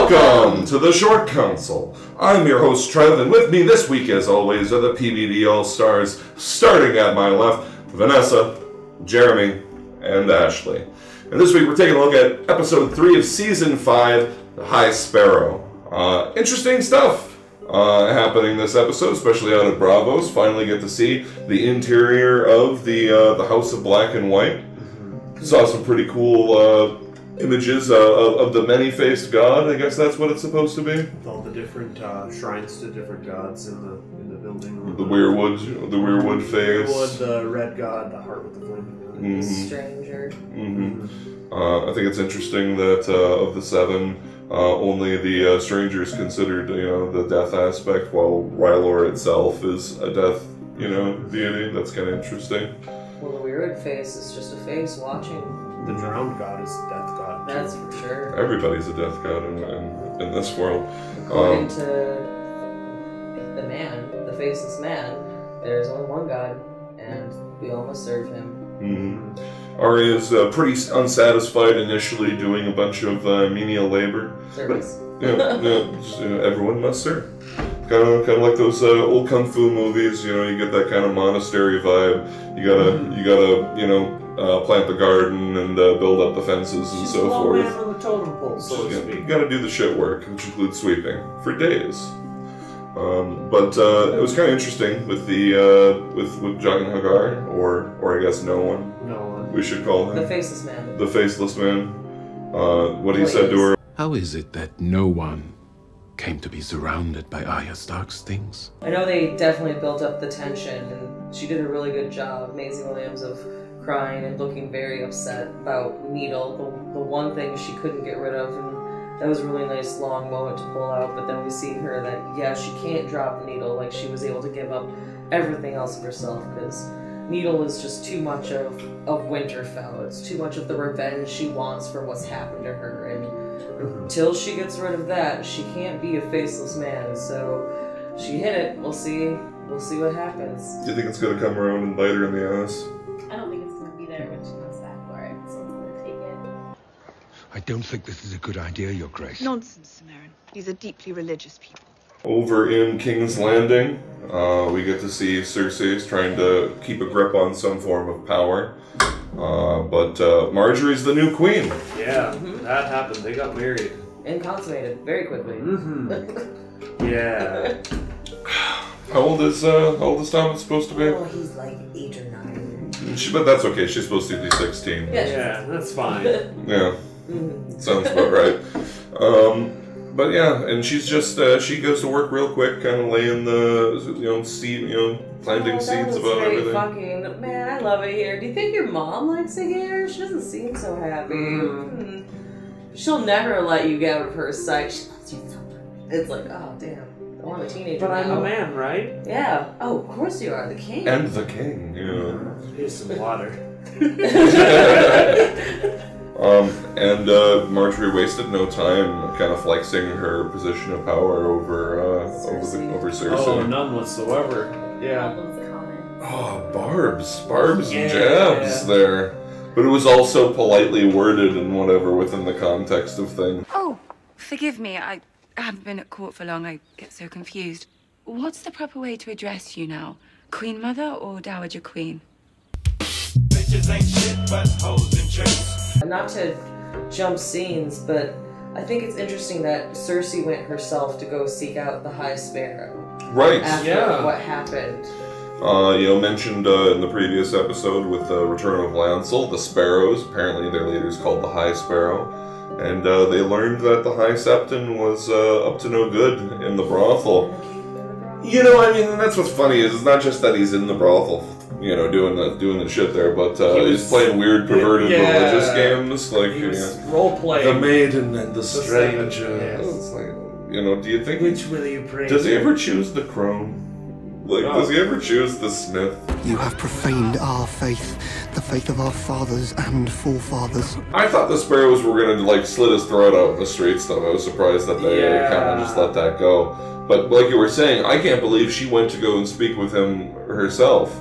Welcome to the Short Council. I'm your host Trev, and with me this week, as always, are the PBD All-Stars. Starting at my left, Vanessa, Jeremy, and Ashley. And this week we're taking a look at episode 3 of season 5, The High Sparrow. Interesting stuff happening this episode, especially out at Bravos. Finally get to see the interior of the House of Black and White. Saw some pretty cool images of the many-faced god. I guess that's what it's supposed to be. With all the different shrines to different gods in the building. The weirwood face. Weirwood, the red god, the heart with the flaming god. The stranger. I think it's interesting that of the 7, only the stranger is considered, the death aspect, while Rylor itself is a death, deity. That's kind of interesting. Well, the weirwood face is just a face watching. The drowned god is death god. That's for sure. Everybody's a death god in this world. According to the man, the faceless man, there's only one god, and we all must serve him. Arya's pretty unsatisfied initially, doing a bunch of menial labor. Service. But, everyone must serve. Kind of like those old kung fu movies. You get that kind of monastery vibe. You gotta, plant the garden and build up the fences and so forth. She's the man on the totem pole, so to speak. You gotta do the shit work, which includes sweeping for days. But it was kind of interesting with the with Jon and Hagar, or I guess no one. We should call him the faceless man. The faceless man. What he said to her. How is it that no one came to be surrounded by Arya Stark's things? I know they definitely built up the tension, and she did a really good job, Maisie Williams, of crying and looking very upset about Needle, the one thing she couldn't get rid of, and that was a really nice long moment to pull out. But then we see her that, yeah, she can't drop Needle, like she was able to give up everything else of herself, because Needle is just too much of Winterfell. It's too much of the revenge she wants for what's happened to her, and until she gets rid of that, she can't be a faceless man. So she hit it. We'll see what happens. Do you think it's gonna come around and bite her in the ass? I don't think it's gonna be there when she comes back for it, so I'm gonna take it. I don't think this is a good idea, Your Grace. Nonsense, Samarin. These are deeply religious people. Over in King's Landing, we get to see Cersei's trying to keep a grip on some form of power. But Marjorie's the new queen. Yeah, that happened. They got married. And consummated very quickly. Yeah. How old is Thomas supposed to be? Oh, he's like 8 or 9. But that's okay. She's supposed to be 16. Yeah, that's fine. Yeah, sounds about right. But yeah, and she's just she goes to work real quick, kind of laying the seed, planting seeds about everything. Fucking man, I love it here. Do you think your mom likes it here? She doesn't seem so happy. She'll never let you get out of her sight. She loves you so much. It's like, oh damn, I'm a teenager. But I'm now. a man, right? Yeah. Oh, of course you are, the king. And the king. Yeah. Here's some water. And Marjorie wasted no time kind of flexing her position of power over Cersei. Oh, none whatsoever. Yeah. Oh, barbs and jabs there. But it was also politely worded and whatever within the context of things. Oh, forgive me. I haven't been at court for long. I get so confused. What's the proper way to address you now? Queen Mother or Dowager Queen? Bitches ain't shit but hoes and tricks. Not to jump scenes, but I think it's interesting that Cersei went herself to go seek out the High Sparrow. Right. After what happened. Mentioned in the previous episode with the return of Lancel, the Sparrows, apparently their leader's called the High Sparrow, and they learned that the High Septon was up to no good in the brothel. That's what's funny is it's not just that he's in the brothel, doing the shit there, but he's playing weird, perverted religious games, like role playing the maiden and the stranger. It's like, do you think which will you pray? Does he ever choose the crone? Does he ever choose the smith? You have profaned our faith, the faith of our fathers and forefathers. I thought the Sparrows were gonna slit his throat out in the streets, though. I was surprised that they kind of just let that go. But like you were saying, I can't believe she went to go and speak with him herself.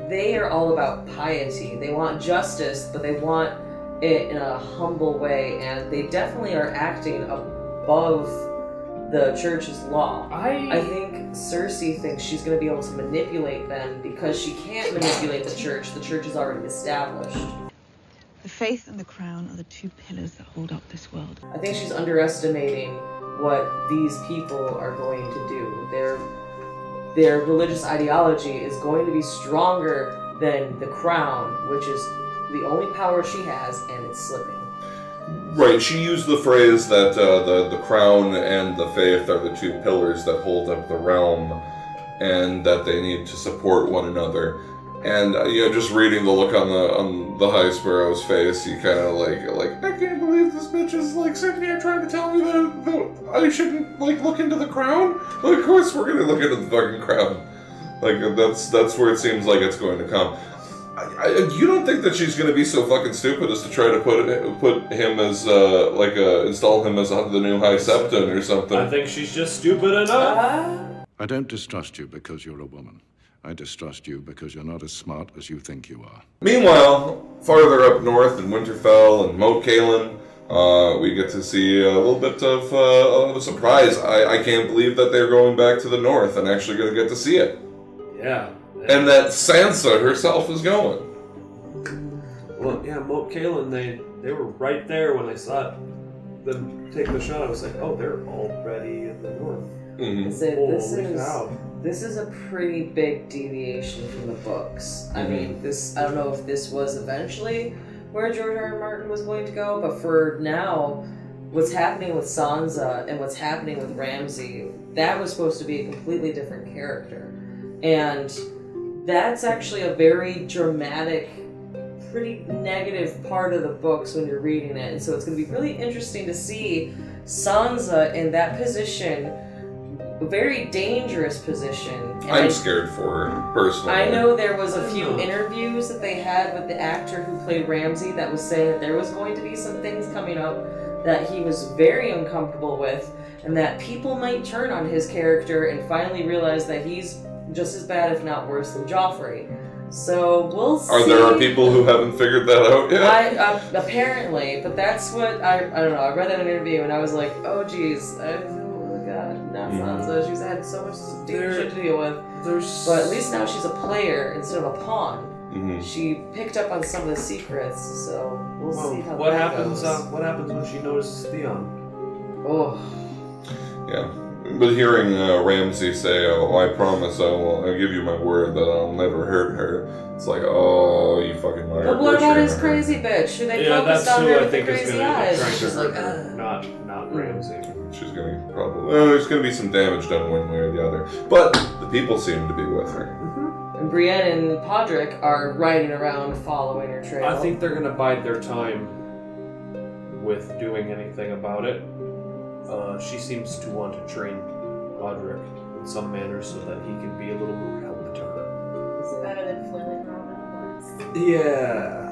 They are all about piety. They want justice, but they want it in a humble way, and they definitely are acting above the church's law. I think Cersei thinks she's going to be able to manipulate them because she can't manipulate the church. The church is already established. The faith and the crown are the two pillars that hold up this world. I think she's underestimating what these people are going to do. Their religious ideology is going to be stronger than the crown, which is the only power she has, and it's slipping. Right, she used the phrase that the crown and the faith are the two pillars that hold up the realm, and that they need to support one another. And just reading the look on the High Sparrow's face, you kind of like I can't believe this bitch is sitting here trying to tell me that I shouldn't look into the crown. Of course we're gonna look into the fucking crown. That's where it seems like it's going to come. You don't think that she's going to be so fucking stupid as to try to put him as install him as the new High Septon or something? I think she's just stupid enough. I don't distrust you because you're a woman. I distrust you because you're not as smart as you think you are. Meanwhile, farther up north in Winterfell and Moat Cailin, we get to see a little bit of a surprise. I can't believe that they're going back to the north and actually going to get to see it. Yeah. And that Sansa herself is going. Well, yeah, Moat Cailin, they were right there when I saw them take the shot. I was like, oh, they're already in the north. Mm-hmm. This is a pretty big deviation from the books. I mean, I don't know if this was eventually where George R.R. Martin was going to go, but for now, what's happening with Sansa and what's happening with Ramsay, that was supposed to be a completely different character. And that's actually a very dramatic, pretty negative part of the books when you're reading it. And so it's going to be really interesting to see Sansa in that position, a very dangerous position. And I'm scared for her, personally. I know there was a few interviews that they had with the actor who played Ramsay that was saying that there was going to be some things coming up that he was very uncomfortable with, and that people might turn on his character and finally realize that he's just as bad, if not worse, than Joffrey. So we'll see. There are people who haven't figured that out yet? Apparently, but that's what I don't know. I read that in an interview and I was like, oh geez, oh god, not Sansa. She's had so much shit to deal with. But at least now she's a player instead of a pawn. She picked up on some of the secrets, so we'll see how what that happens. goes. What happens when she notices Theon? Oh. Yeah. But hearing Ramsay say, oh, I promise I'll give you my word that I'll never hurt her, it's like, oh, you fucking liar. But what about his crazy bitch? Should they focus on her with the crazy eyes? She's like, not Ramsay. She's gonna probably, there's gonna be some damage done one way or the other. But the people seem to be with her. And Brienne and Podrick are riding around following her trail. I think they're gonna bide their time with doing anything about it. She seems to want to train Podrick in some manner so that he can be a little more help to her. It's better than flailing around in the woods. Yeah.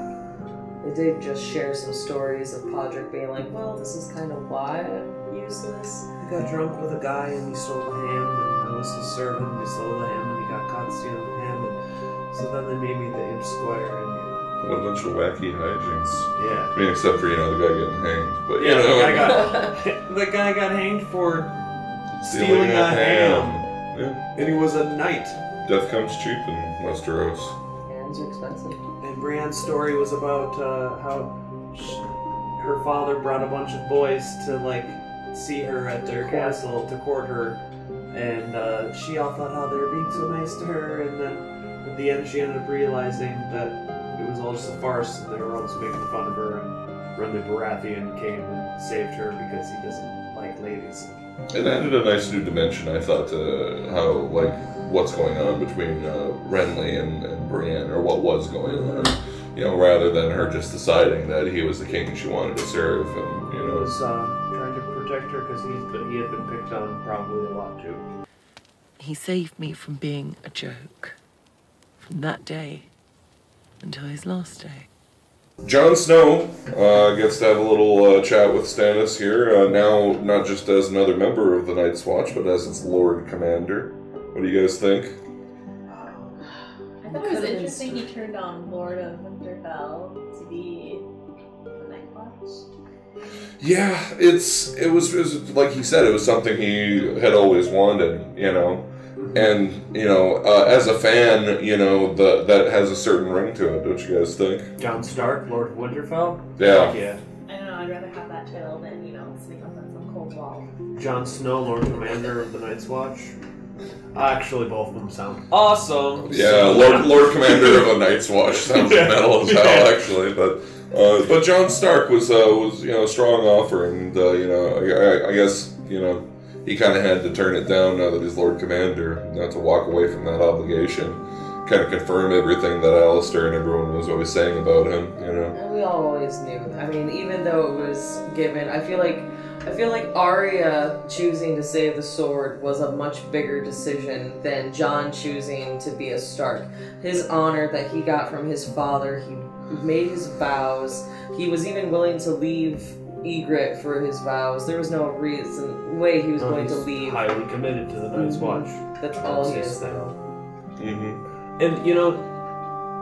They did just share some stories of Podrick being like, well, this is kind of why I'm useless. He got drunk with a guy and he stole a ham, and I was his servant, he stole the ham, and he got caught stealing the ham, and so then they made me the imp squire, and What a bunch of wacky hijinks. yeah. I mean, except for, the guy getting hanged. But, the guy got hanged for stealing a ham. Yeah. And he was a knight. Death comes cheap in Westeros. Hams are expensive. And Brienne's story was about how her father brought a bunch of boys to see her at their castle to court her, and she all thought how they were being so nice to her, and then at the end she ended up realizing that it was all just a farce, and they were all just making fun of her, and Renly Baratheon came and saved her because he doesn't like ladies. It added a nice new dimension, I thought, to how, what's going on between Renly and Brienne, or what was going on. Rather than her just deciding that he was the king she wanted to serve, and, He was trying to protect her because he had been picked on probably a lot too. He saved me from being a joke. From that day until his last day. Jon Snow gets to have a little chat with Stannis here, now not just as another member of the Night's Watch, but as its Lord Commander. What do you guys think? I thought it was interesting he turned on Lord of Winterfell to be Yeah, it was like he said, it was something he had always wanted, you know. And, you know, as a fan, you know, that has a certain ring to it, don't you guys think? Jon Stark, Lord of Winterfell? Yeah. Yeah. I don't know, I'd rather have that title than, you know, sneak up on some cold wall. Jon Snow, Lord Commander of the Night's Watch. Actually, both of them sound awesome. Yeah, Lord Commander of the Night's Watch sounds metal as hell, actually. But Jon Stark was you know, a strong offer, and you know, I guess, you know, he kind of had to turn it down now that he's Lord Commander, not to walk away from that obligation. Kind of confirm everything that Alistair and everyone was always saying about him, you know. And we all always knew. I mean, even though it was given, I feel like Arya choosing to save the sword was a much bigger decision than Jon choosing to be a Stark. His honor that he got from his father, he made his vows. He was even willing to leave Ygritte for his vows. There was no way he was going to leave. Highly committed to the Night's Watch. That's all he is, though. And, you know,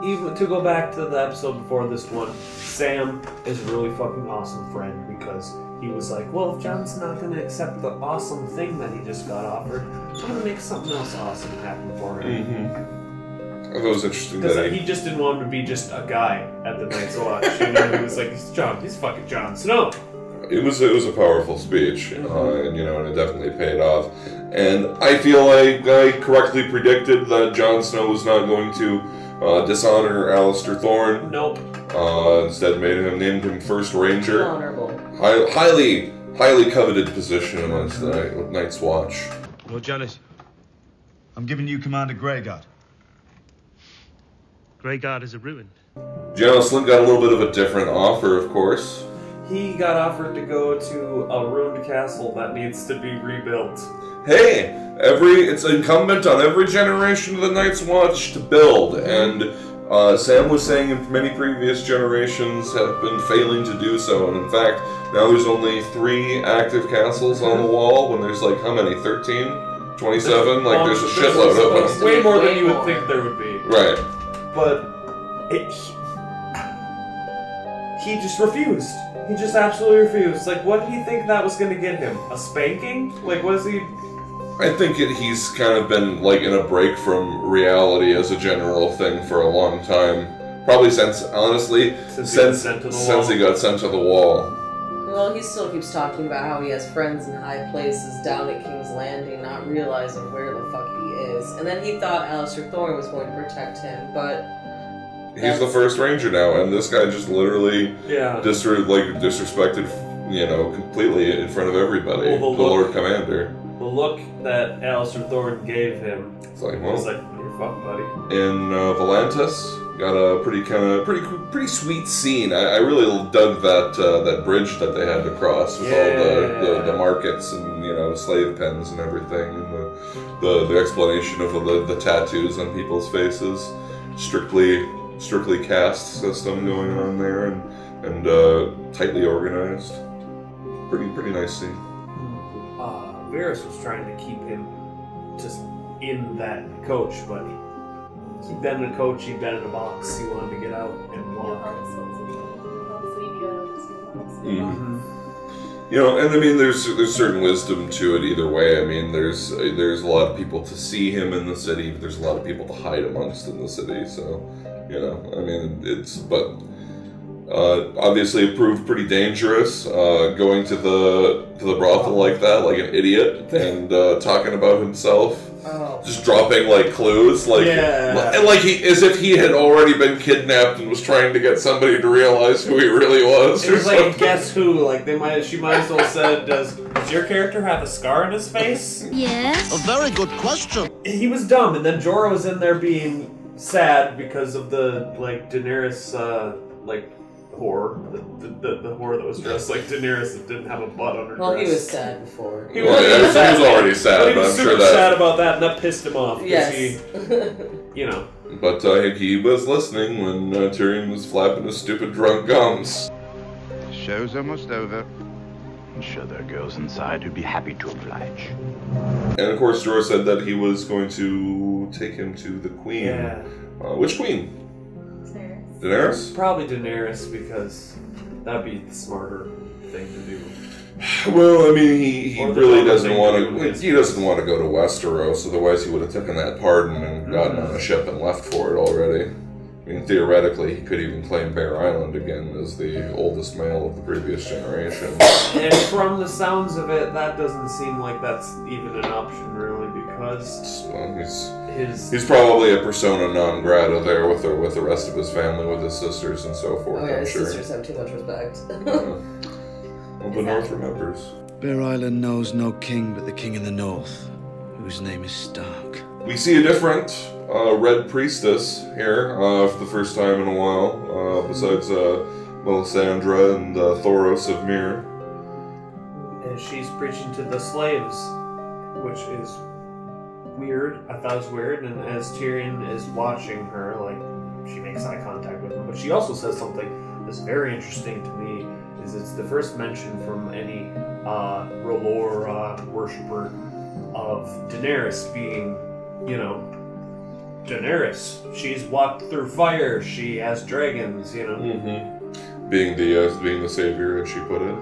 even to go back to the episode before this one, Sam is a really fucking awesome friend because he was like, well, if Jon's not going to accept the awesome thing that he just got offered, I'm going to make something else awesome happen for him. I thought it was interesting because that he just didn't want him to be just a guy at the Night's Watch. You know, he was like, he's fucking Jon Snow. It was a powerful speech, and you know, and it definitely paid off. And I feel like I correctly predicted that Jon Snow was not going to dishonor Alistair Thorne. Nope. Instead, named him First Ranger. Honorable. Highly coveted position amongst the Night's Watch. Lord Janis, I'm giving you command of Greyguard. Greyguard is a ruin. Janisland got a little bit of a different offer, of course. He got offered to go to a ruined castle that needs to be rebuilt. Hey, it's incumbent on every generation of the Night's Watch to build, and Sam was saying many previous generations have been failing to do so, and in fact, now there's only 3 active castles on the wall, when there's like, how many, 13? 27? Like, there's a shitload of them. Way more than you would think there would be. Right. But he just refused. He just absolutely refused. Like, what did he think that was going to get him? A spanking? Like, what is he... I think he's kind of been, like, in a break from reality as a general thing for a long time. Probably since he got sent to the wall. Well, he still keeps talking about how he has friends in high places down at King's Landing, not realizing where the fuck he is. And then he thought Alistair Thorne was going to protect him, but... He's the First Ranger now, and this guy just literally disrespected, you know, completely in front of everybody. Well, the Lord Commander. The look that Alistair Thorne gave him was like, you're fucked, buddy. In Volantis, got a pretty sweet scene. I really dug that bridge that they had to cross with all the markets and, you know, slave pens and everything, and the explanation of the tattoos on people's faces. Strictly caste system going on there, and tightly organized. Pretty nice scene. Varys was trying to keep him just in that coach, but he'd been in a coach, he'd been in a box, he wanted to get out and walk. You know, and I mean, there's certain wisdom to it either way. I mean, there's a lot of people to see him in the city, but there's a lot of people to hide amongst in the city. So, you know, I mean, obviously it proved pretty dangerous going to the brothel like that, like an idiot, and talking about himself. Just dropping like clues, like as if he had already been kidnapped and was trying to get somebody to realize who he really was. It was like Guess Who? Like she might as well said, "Does your character have a scar on his face?" Yes. A very good question. He was dumb, and then Jorah was in there being sad because of the Daenerys whore, the whore that was dressed like Daenerys that didn't have a butt on her Well, dress. he was sad before. He was already sad, but he was I'm super sure that... sad about that, and that pissed him off. Yes. You know. But he was listening when Tyrion was flapping his stupid drunk gums. The show's almost over. I'm sure there are girls inside who'd be happy to oblige. And of course, Jorah said that he was going to take him to the Queen. Yeah. Which Queen? Daenerys? Probably Daenerys, because That'd be the smarter thing to do. Well, I mean, he really doesn't want to. is- He doesn't want to go to Westeros. Otherwise, he would have taken that pardon and gotten on a ship and left for it already. I mean, theoretically, he could even claim Bear Island again as the oldest male of the previous generation. And from the sounds of it, that doesn't seem like that's even an option, really, because He's probably a persona non grata there with the rest of his family, with his sisters and so forth. Oh yeah, I'm his sure. sisters have too much respect. Well, the North remembers. Bear Island knows no king but the king in the north, whose name is Stark. We see a different Red Priestess here for the first time in a while, besides Melisandre and Thoros of Myr. and she's preaching to the slaves, which is weird. I thought it was weird, and as Tyrion is watching her, like, she makes eye contact with him, but she also says something that's very interesting to me, is it's the first mention from any R'hllor worshiper of Daenerys being, you know, Daenerys. She's walked through fire, she has dragons, you know. Mm-hmm. Being the savior, as she put it.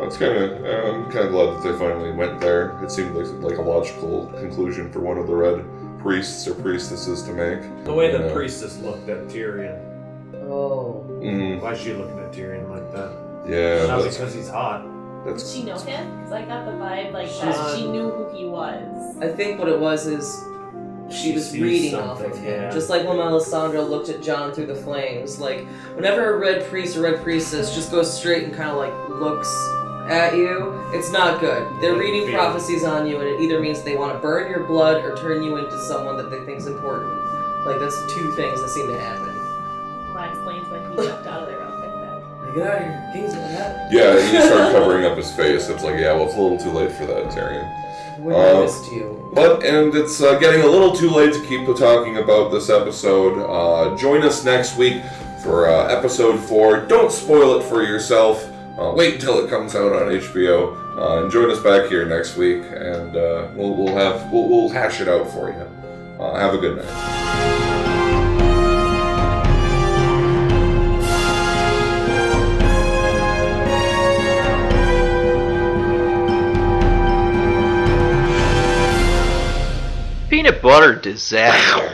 It's kind of. I'm kind of glad that they finally went there. It seemed like a logical conclusion for one of the Red priests or priestesses to make. The way the priestess looked at Tyrion. Oh. Mm-hmm. Why is she looking at Tyrion like that? Yeah. Not because he's hot. Did she know him? Because I got the vibe like that she knew who he was. I think what it was is she was sees reading off of something, him. yeah. Just like when Melisandre looked at Jon through the flames. Like, whenever a red priest or red priestess just goes straight and kind of like looks at you, it's not good. They're reading feel. prophecies on you, and it either means they want to burn your blood or turn you into someone that they think's important. Like, that's two things that seem to happen. Well, that explains why he jumped out of there real quick then. Get out of here. King's gonna happen. Yeah, he started covering up his face. It's like, yeah, well, it's a little too late for that, Tyrion. We noticed you. And it's getting a little too late to keep talking about this episode. Join us next week for episode 4. Don't spoil it for yourself. Wait until it comes out on HBO. And join us back here next week, and we'll hash it out for you. Have a good night. Peanut butter disaster.